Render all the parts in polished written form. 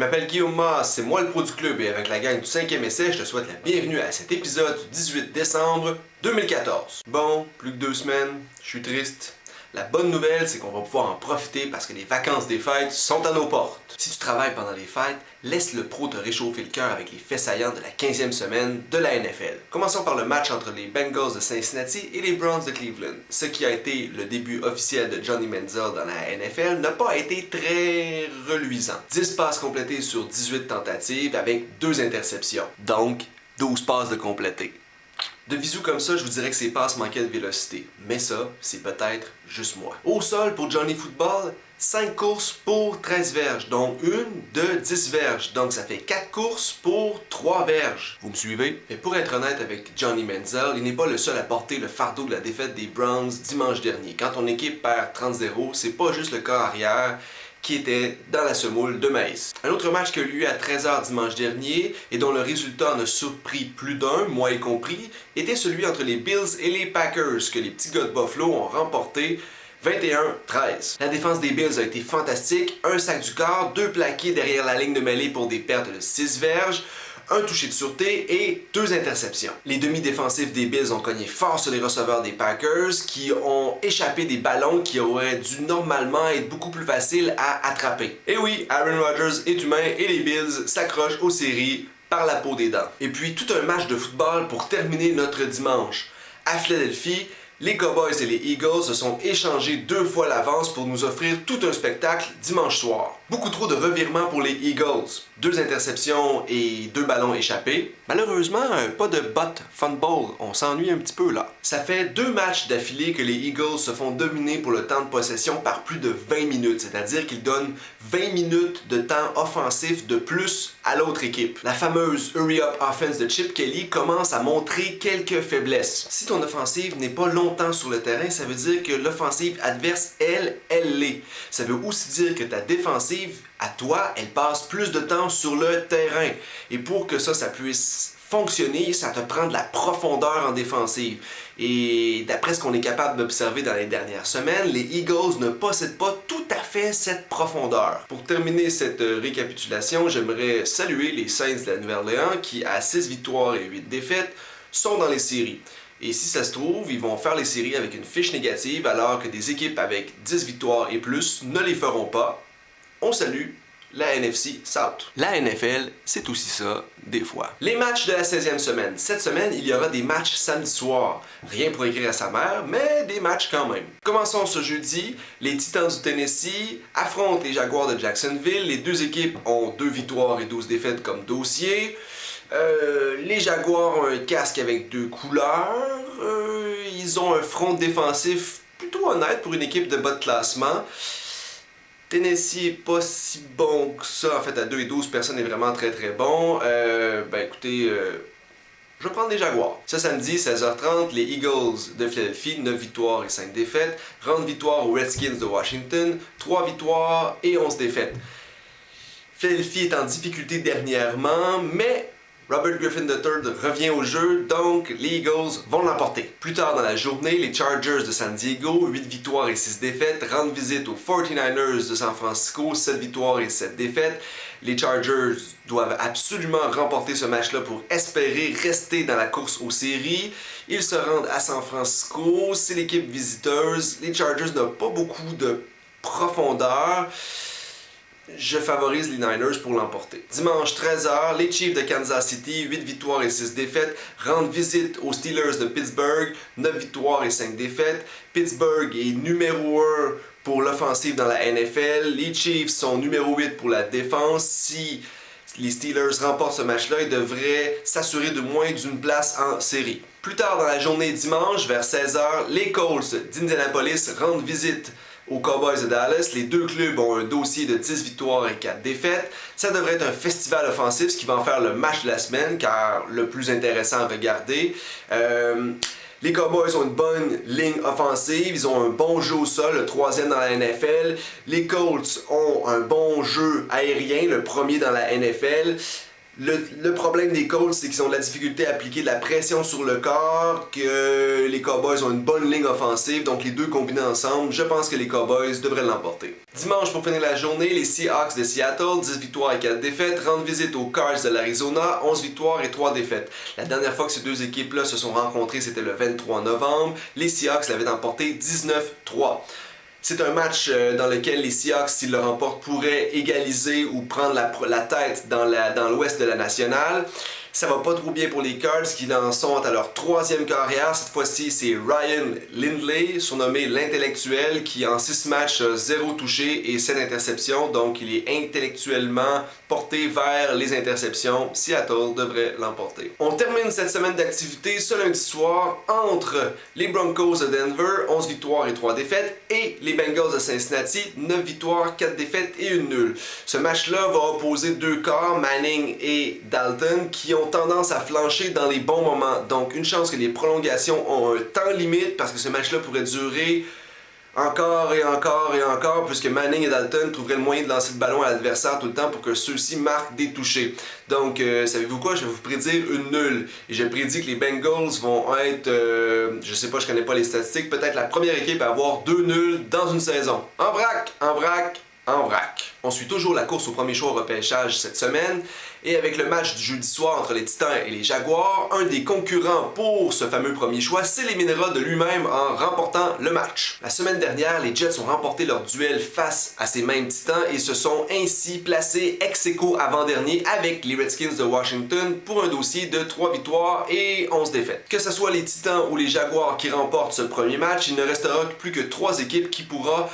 m'appelle Guillaume Masse, c'est moi le pro du club et avec la gang du 5e essai, je te souhaite la bienvenue à cet épisode du 18 décembre 2014. Bon, plus que 2 semaines, je suis triste. La bonne nouvelle, c'est qu'on va pouvoir en profiter parce que les vacances des fêtes sont à nos portes. Si tu travailles pendant les fêtes, laisse le pro te réchauffer le cœur avec les faits saillants de la 15e semaine de la NFL. Commençons par le match entre les Bengals de Cincinnati et les Browns de Cleveland. Ce qui a été le début officiel de Johnny Manziel dans la NFL n'a pas été très reluisant. 10 passes complétées sur 18 tentatives avec 2 interceptions. Donc, 12 passes de complétées. De visu comme ça, je vous dirais que ses passes manquaient de vélocité. Mais ça, c'est peut-être juste moi. Au sol, pour Johnny Football, 5 courses pour 13 verges, donc une de 10 verges. Donc ça fait 4 courses pour 3 verges. Vous me suivez? Mais pour être honnête avec Johnny Manziel, il n'est pas le seul à porter le fardeau de la défaite des Browns dimanche dernier. Quand ton équipe perd 30-0, c'est pas juste le corps arrière qui était dans la semoule de maïs. Un autre match qui a eu lieu à 13h dimanche dernier et dont le résultat en a surpris plus d'un, moi y compris, était celui entre les Bills et les Packers que les petits gars de Buffalo ont remporté 21-13. La défense des Bills a été fantastique, un sac du corps, 2 plaqués derrière la ligne de mêlée pour des pertes de 6 verges, un touché de sûreté et 2 interceptions. Les demi-défensifs des Bills ont cogné fort sur les receveurs des Packers qui ont échappé des ballons qui auraient dû normalement être beaucoup plus faciles à attraper. Et oui, Aaron Rodgers est humain et les Bills s'accrochent aux séries par la peau des dents. Et puis tout un match de football pour terminer notre dimanche. À Philadelphie, les Cowboys et les Eagles se sont échangés 2 fois l'avance pour nous offrir tout un spectacle dimanche soir. Beaucoup trop de revirements pour les Eagles. 2 interceptions et 2 ballons échappés. Malheureusement, pas de butt fumble. On s'ennuie un petit peu là. Ça fait 2 matchs d'affilée que les Eagles se font dominer pour le temps de possession par plus de 20 minutes. C'est-à-dire qu'ils donnent 20 minutes de temps offensif de plus à l'autre équipe. La fameuse Hurry Up Offense de Chip Kelly commence à montrer quelques faiblesses. Si ton offensive n'est pas longtemps sur le terrain, ça veut dire que l'offensive adverse, elle l'est. Ça veut aussi dire que ta défensive, à toi, elle passe plus de temps sur le terrain. Et pour que ça puisse fonctionner, ça te prend de la profondeur en défensive. Et d'après ce qu'on est capable d'observer dans les dernières semaines, les Eagles ne possèdent pas tout à fait cette profondeur. Pour terminer cette récapitulation, j'aimerais saluer les Saints de la Nouvelle-Orléans qui, à 6 victoires et 8 défaites, sont dans les séries. Et si ça se trouve, ils vont faire les séries avec une fiche négative alors que des équipes avec 10 victoires et plus ne les feront pas. On salue la NFC South. La NFL, c'est aussi ça, des fois. Les matchs de la 16e semaine. Cette semaine, il y aura des matchs samedi soir. Rien pour écrire à sa mère, mais des matchs quand même. Commençons ce jeudi. Les Titans du Tennessee affrontent les Jaguars de Jacksonville. Les 2 équipes ont 2 victoires et 12 défaites comme dossier. Les Jaguars ont un casque avec 2 couleurs. Ils ont un front défensif plutôt honnête pour une équipe de bas de classement. Tennessee est pas si bon que ça. En fait, à 2 et 12, personne n'est vraiment très bon. Écoutez, je vais prendre les Jaguars. Ce samedi, 16h30, les Eagles de Philadelphie, 9 victoires et 5 défaites. Rendent victoire aux Redskins de Washington, 3 victoires et 11 défaites. Philadelphie est en difficulté dernièrement, mais Robert Griffin III revient au jeu, donc les Eagles vont l'emporter. Plus tard dans la journée, les Chargers de San Diego, 8 victoires et 6 défaites, rendent visite aux 49ers de San Francisco, 7 victoires et 7 défaites. Les Chargers doivent absolument remporter ce match-là pour espérer rester dans la course aux séries. Ils se rendent à San Francisco, c'est l'équipe visiteuse. Les Chargers n'ont pas beaucoup de profondeur. Je favorise les Niners pour l'emporter. Dimanche 13h, les Chiefs de Kansas City, 8 victoires et 6 défaites, rendent visite aux Steelers de Pittsburgh, 9 victoires et 5 défaites. Pittsburgh est numéro 1 pour l'offensive dans la NFL. Les Chiefs sont numéro 8 pour la défense. Si les Steelers remportent ce match-là, ils devraient s'assurer de moins d'une place en série. Plus tard dans la journée dimanche, vers 16h, les Colts d'Indianapolis rendent visite aux Cowboys de Dallas. Les 2 clubs ont un dossier de 10 victoires et 4 défaites. Ça devrait être un festival offensif, ce qui va en faire le match de la semaine, car le plus intéressant à regarder. Les Cowboys ont une bonne ligne offensive, ils ont un bon jeu au sol, le 3e dans la NFL. Les Colts ont un bon jeu aérien, le 1er dans la NFL. Le problème des Colts, c'est qu'ils ont de la difficulté à appliquer de la pression sur le corps, que les Cowboys ont une bonne ligne offensive, donc les deux combinés ensemble, je pense que les Cowboys devraient l'emporter. Dimanche, pour finir la journée, les Seahawks de Seattle, 10 victoires et 4 défaites, rendent visite aux Cards de l'Arizona, 11 victoires et 3 défaites. La dernière fois que ces deux équipes-là se sont rencontrées, c'était le 23 novembre. Les Seahawks l'avaient emporté 19-3. C'est un match dans lequel les Seahawks, s'ils le remportent, pourraient égaliser ou prendre la tête dans l'ouest de la nationale. Ça va pas trop bien pour les Cards qui en sont à leur troisième carrière. Cette fois-ci, c'est Ryan Lindley, surnommé l'intellectuel, qui en 6 matchs a 0 touché et 7 interceptions. Donc il est intellectuellement porté vers les interceptions. Seattle devrait l'emporter. On termine cette semaine d'activité ce lundi soir entre les Broncos de Denver, 11 victoires et 3 défaites, et les Bengals de Cincinnati, 9 victoires, 4 défaites et 1 nulle. Ce match-là va opposer deux corps, Manning et Dalton, qui ont tendance à flancher dans les bons moments. Donc une chance que les prolongations ont un temps limite parce que ce match-là pourrait durer encore et encore et encore, puisque Manning et Dalton trouveraient le moyen de lancer le ballon à l'adversaire tout le temps pour que ceux-ci marquent des touchés. Donc, savez-vous quoi? Je vais vous prédire une nulle. Et je prédis que les Bengals vont être, je sais pas, je connais pas les statistiques, peut-être la première équipe à avoir 2 nuls dans une saison. En vrac, en vrac, en vrac. On suit toujours la course au premier choix au repêchage cette semaine, et avec le match du jeudi soir entre les Titans et les Jaguars, un des concurrents pour ce fameux premier choix s'éliminera de lui-même en remportant le match. La semaine dernière, les Jets ont remporté leur duel face à ces mêmes Titans et se sont ainsi placés ex-aequo avant-dernier avec les Redskins de Washington pour un dossier de 3 victoires et 11 défaites. Que ce soit les Titans ou les Jaguars qui remportent ce premier match, il ne restera plus que 3 équipes qui pourront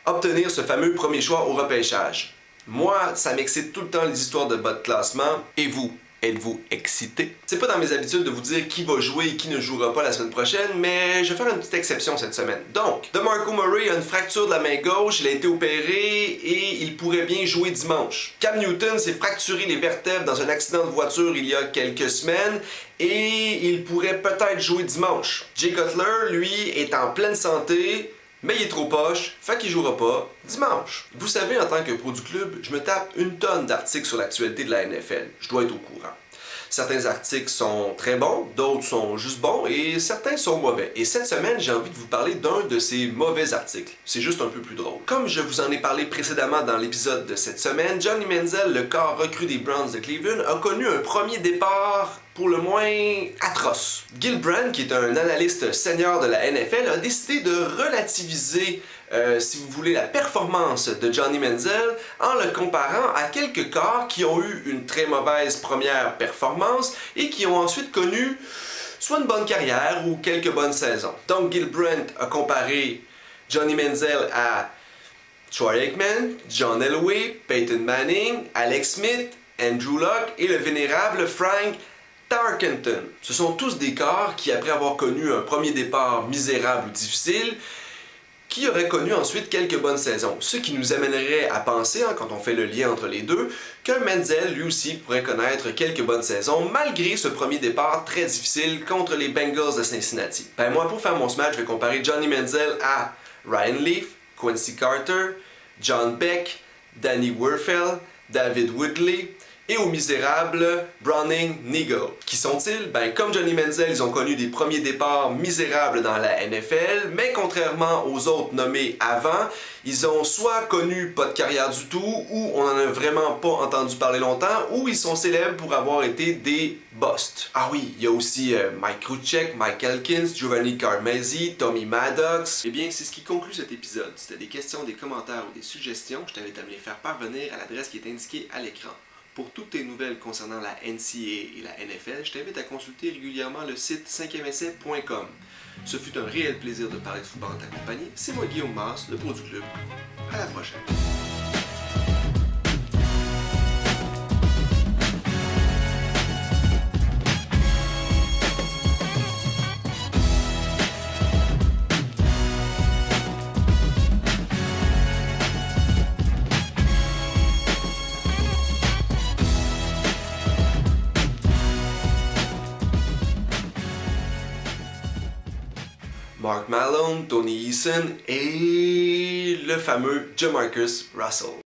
obtenir ce fameux premier choix au repêchage. Moi, ça m'excite tout le temps les histoires de bas de classement. Et vous, êtes-vous excité? C'est pas dans mes habitudes de vous dire qui va jouer et qui ne jouera pas la semaine prochaine, mais je vais faire une petite exception cette semaine. Donc, DeMarco Murray a une fracture de la main gauche, il a été opéré et il pourrait bien jouer dimanche. Cam Newton s'est fracturé les vertèbres dans un accident de voiture il y a quelques semaines et il pourrait peut-être jouer dimanche. Jay Cutler, lui, est en pleine santé, mais il est trop poche, fait qu'il jouera pas dimanche. Vous savez, en tant que pro du club, je me tape une tonne d'articles sur l'actualité de la NFL. Je dois être au courant. Certains articles sont très bons, d'autres sont juste bons et certains sont mauvais. Et cette semaine, j'ai envie de vous parler d'un de ces mauvais articles. C'est juste un peu plus drôle. Comme je vous en ai parlé précédemment dans l'épisode de cette semaine, Johnny Manziel, le corps recru des Browns de Cleveland, a connu un premier départ pour le moins atroce. Gil Brandt, qui est un analyste senior de la NFL, a décidé de relativiser, si vous voulez, la performance de Johnny Manziel en le comparant à quelques corps qui ont eu une très mauvaise première performance et qui ont ensuite connu soit une bonne carrière ou quelques bonnes saisons. Donc Gil Brandt a comparé Johnny Manziel à Troy Aikman, John Elway, Peyton Manning, Alex Smith, Andrew Luck et le vénérable Frank Tarkenton. Ce sont tous des corps qui, après avoir connu un premier départ misérable ou difficile, qui auraient connu ensuite quelques bonnes saisons. Ce qui nous amènerait à penser, quand on fait le lien entre les deux, qu'un Manziel lui aussi pourrait connaître quelques bonnes saisons malgré ce premier départ très difficile contre les Bengals de Cincinnati. Ben moi, pour faire mon smash, je vais comparer Johnny Manziel à Ryan Leaf, Quincy Carter, John Beck, Danny Werfel, David Woodley, et au misérable Browning Nigel. Qui sont-ils? Ben, comme Johnny Manziel, ils ont connu des premiers départs misérables dans la NFL, mais contrairement aux autres nommés avant, ils ont soit connu pas de carrière du tout, ou on en a vraiment pas entendu parler longtemps, ou ils sont célèbres pour avoir été des busts. Ah oui, il y a aussi Mike Kruchek, Mike Elkins, Giovanni Carmazzi, Tommy Maddox. Eh bien, c'est ce qui conclut cet épisode. Si tu as des questions, des commentaires ou des suggestions, je t'invite à me les faire parvenir à l'adresse qui est indiquée à l'écran. Pour toutes tes nouvelles concernant la NCAA et la NFL, je t'invite à consulter régulièrement le site 5eessai.com. Ce fut un réel plaisir de parler de football en ta compagnie. C'est moi Guillaume Masse, le pro du club. À la prochaine. Mark Malone, Tony Eason et le fameux Jamarcus Russell.